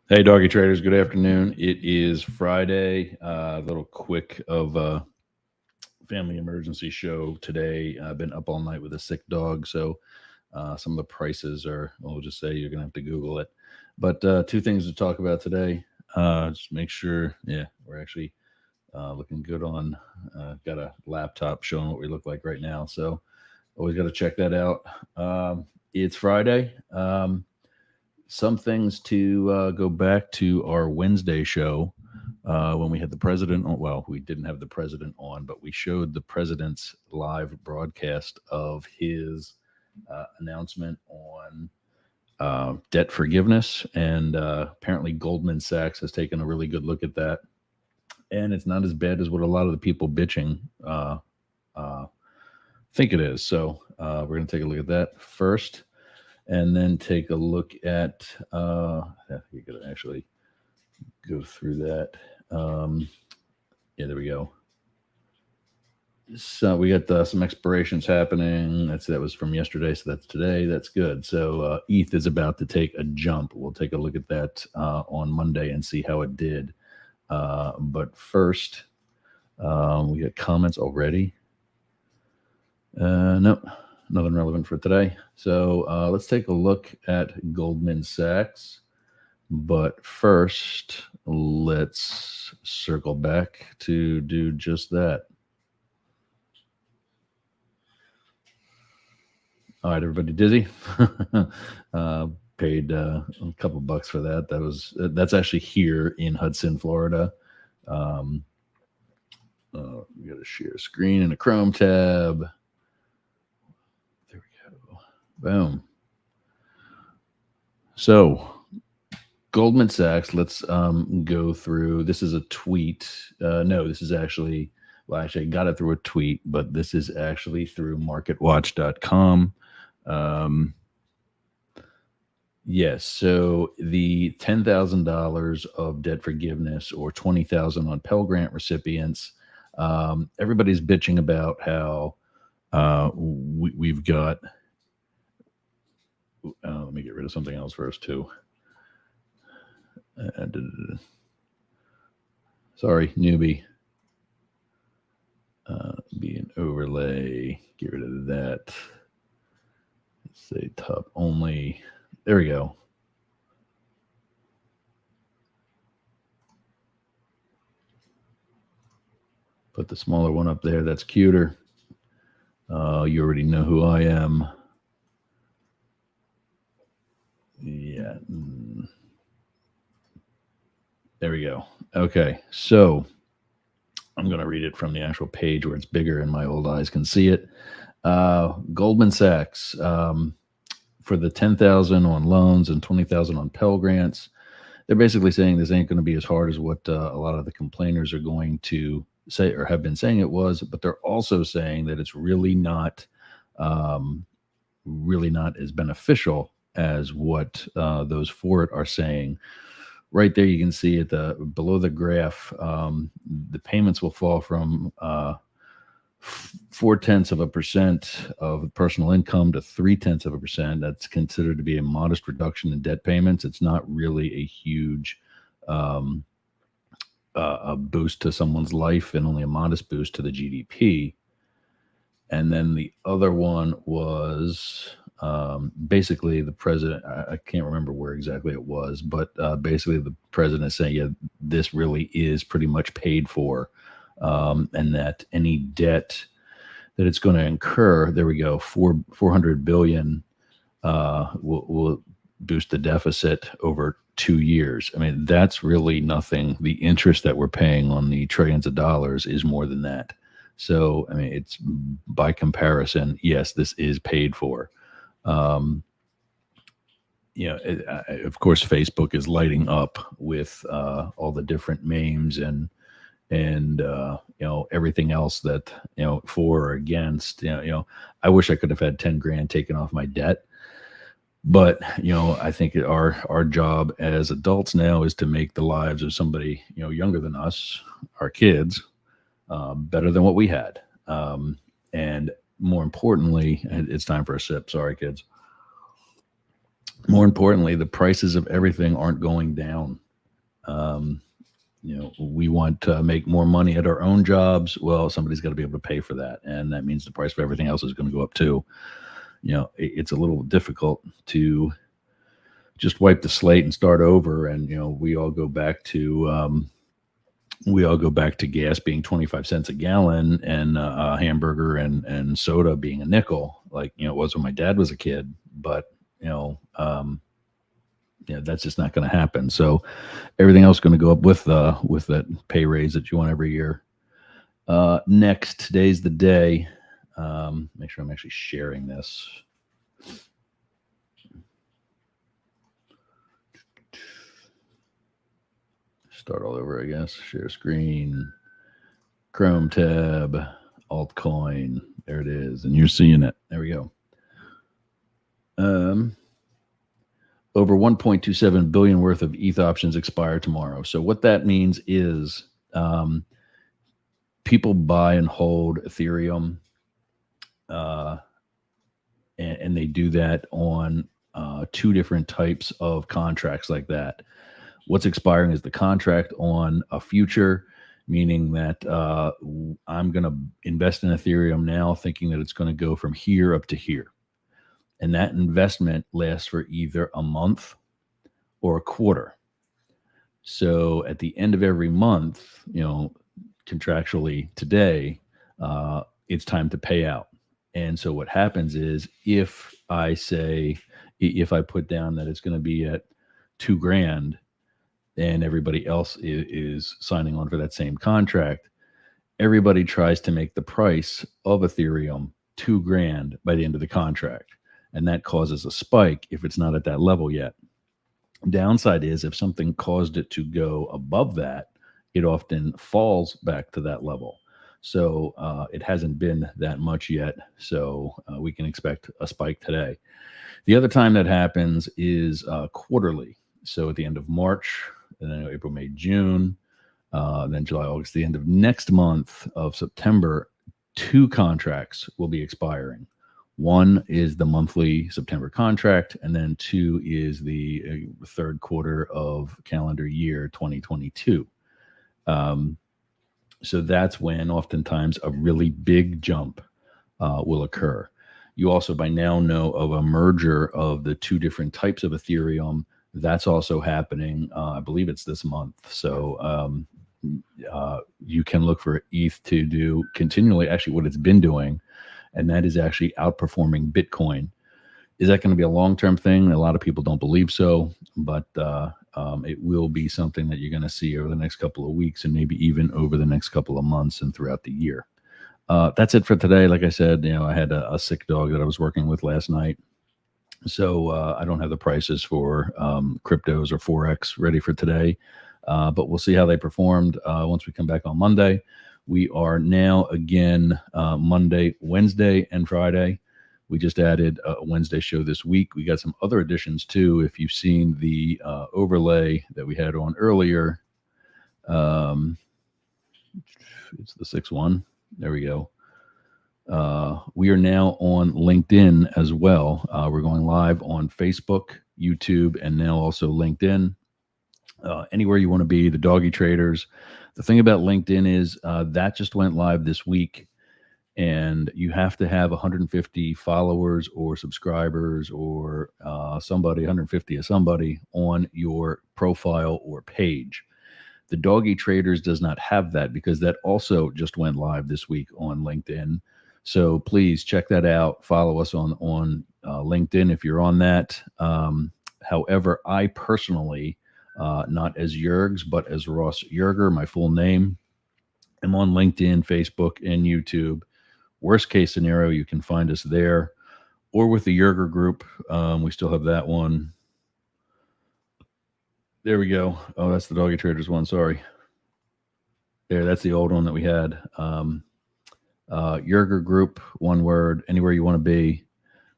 Hey, doggy traders. Good afternoon. It is Friday. A little quick of a family emergency show today. I've been up all night with a sick dog, so some of the prices are. We'll just say you're gonna have to Google it. But two things to talk about today. Just make sure. Yeah, we're actually looking good on. Got a laptop showing what we look like right now, so always got to check that out. It's Friday. Some things to go back to our Wednesday show when we had the president on. Well, we didn't have the president on, but we showed the president's live broadcast of his announcement on debt forgiveness. And apparently, Goldman Sachs has taken a really good look at that. And it's not as bad as what a lot of the people bitching uh, think it is. So we're going to take a look at that first and then take a look at you could actually go through that. Yeah, there we go. So we got some expirations happening. That was from yesterday, so that's today. That's good. So ETH is about to take a jump. We'll take a look at that on Monday and see how it did. But first, we got comments already. Nope, nothing relevant for today. So let's take a look at Goldman Sachs. But first, let's circle back to do just that. All right, everybody, dizzy? Paid a couple bucks for that. That's actually here in Hudson, Florida. Um, we got to share screen in a Chrome tab. There we go. Boom. So Goldman Sachs. Let's go through. This is a tweet. No, this is actually. Well, actually, I got it through a tweet, but this is actually through MarketWatch.com. Yes. So the $10,000 of debt forgiveness or 20,000 on Pell Grant recipients. Everybody's bitching about how we've got. Let me get rid of something else first too. Sorry, newbie. Be an overlay. Get rid of that. Let's say top only. There we go. Put the smaller one up there. That's cuter. You already know who I am. Yeah. There we go. Okay. So I'm going to read it from the actual page where it's bigger and my old eyes can see it. Goldman Sachs, for the 10,000 on loans and 20,000 on Pell Grants, they're basically saying this ain't going to be as hard as what a lot of the complainers are going to say or have been saying it was, but they're also saying that it's really not as beneficial as what those for it are saying. Right there, you can see at the below the graph, the payments will fall from 0.4% of personal income to 0.3%. That's considered to be a modest reduction in debt payments. It's not really a huge a boost to someone's life and only a modest boost to the GDP. And then the other one was basically the president. I can't remember where exactly it was, but basically the president saying, yeah, this really is pretty much paid for. And that any debt that it's going to incur, there we go, 400 billion will boost the deficit over 2 years. I mean, that's really nothing. The interest that we're paying on the trillions of dollars is more than that. So, I mean, it's by comparison, yes, this is paid for. Um, of course, Facebook is lighting up with all the different memes and everything else that for or against. I wish I could have had 10 grand taken off my debt, but I think our job as adults now is to make the lives of somebody younger than us, our kids, better than what we had. And more importantly, it's time for a sip. Sorry, kids. more importantly, the prices of everything aren't going down. Um, we want to make more money at our own jobs. Well, somebody's got to be able to pay for that, and that means the price of everything else is going to go up too. It's a little difficult to just wipe the slate and start over. And we all go back to gas being 25 cents a gallon, and a hamburger and soda being a nickel, like it was when my dad was a kid. But you know, um, that's just not going to happen. So everything else is going to go up with that pay raise that you want every year. Next, today's the day. Make sure I'm actually sharing this. Start all over, I guess. Share screen, Chrome tab, altcoin. There it is, and you're seeing it. There we go. Over 1.27 billion worth of ETH options expire tomorrow. So what that means is people buy and hold Ethereum, and they do that on two different types of contracts like that. What's expiring is the contract on a future, meaning that I'm going to invest in Ethereum now thinking that it's going to go from here up to here. And that investment lasts for either a month or a quarter. So at the end of every month, contractually today, it's time to pay out. And so what happens is if I put down that it's going to be at $2,000 and everybody else is signing on for that same contract, everybody tries to make the price of Ethereum $2,000 by the end of the contract. And that causes a spike if it's not at that level yet. Downside is if something caused it to go above that, it often falls back to that level. So it hasn't been that much yet. So we can expect a spike today. The other time that happens is quarterly. So at the end of March, and then April, May, June, then July, August, the end of next month of September, 2 contracts will be expiring. One is the monthly September contract, and then 2 is the third quarter of calendar year 2022. So that's when oftentimes a really big jump will occur. You also by now know of a merger of the 2 different types of Ethereum. That's also happening. I believe it's this month. So you can look for ETH to do continually actually what it's been doing, and that is actually outperforming Bitcoin. Is that going to be a long-term thing? A lot of people don't believe so, but it will be something that you're going to see over the next couple of weeks and maybe even over the next couple of months and throughout the year. That's it for today. Like I said, I had a sick dog that I was working with last night. So I don't have the prices for cryptos or Forex ready for today, but we'll see how they performed once we come back on Monday. We are now again Monday, Wednesday, and Friday. We just added a Wednesday show this week. We got some other additions too. If you've seen the overlay that we had on earlier, it's the 6-1. There we go. We are now on LinkedIn as well. We're going live on Facebook, YouTube, and now also LinkedIn. Anywhere you want to be, the Doggy Traders. The thing about LinkedIn is that just went live this week, and you have to have 150 followers or subscribers or 150 of somebody on your profile or page. The Doggy Traders does not have that because that also just went live this week on LinkedIn. So please check that out. Follow us on LinkedIn if you're on that. However, I personally, not as Yergs, but as Ross Yerger, my full name, I'm on LinkedIn, Facebook, and YouTube. Worst case scenario, you can find us there or with the Yerger group. We still have that one. There we go. Oh, that's the Doggy Traders one. Sorry. There, that's the old one that we had. Yerger group, one word, anywhere you want to be.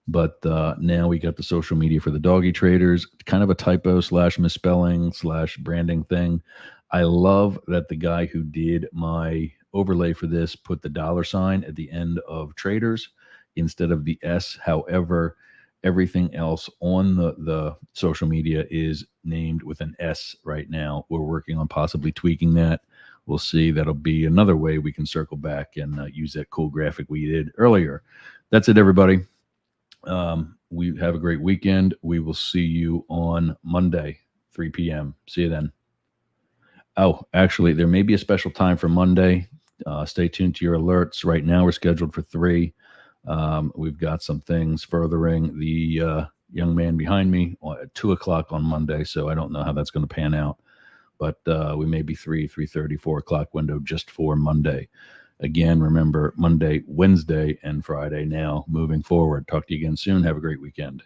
But now we got the social media for the Doggy Traders, kind of a typo / misspelling / branding thing. I love that the guy who did my overlay for this put the $ at the end of traders instead of the S. However, Everything else on the social media is named with an S right now. We're working on possibly tweaking that. We'll see. That'll be another way we can circle back and use that cool graphic we did earlier. That's it, everybody. We have a great weekend. We will see you on Monday, 3 p.m. See you then. Oh, actually, there may be a special time for Monday. Stay tuned to your alerts. Right now, we're scheduled for 3. We've got some things furthering the young man behind me at 2 o'clock on Monday, so I don't know how that's going to pan out. But we may be 3:30, 4 o'clock window just for Monday. Again, remember Monday, Wednesday, and Friday now moving forward. Talk to you again soon. Have a great weekend.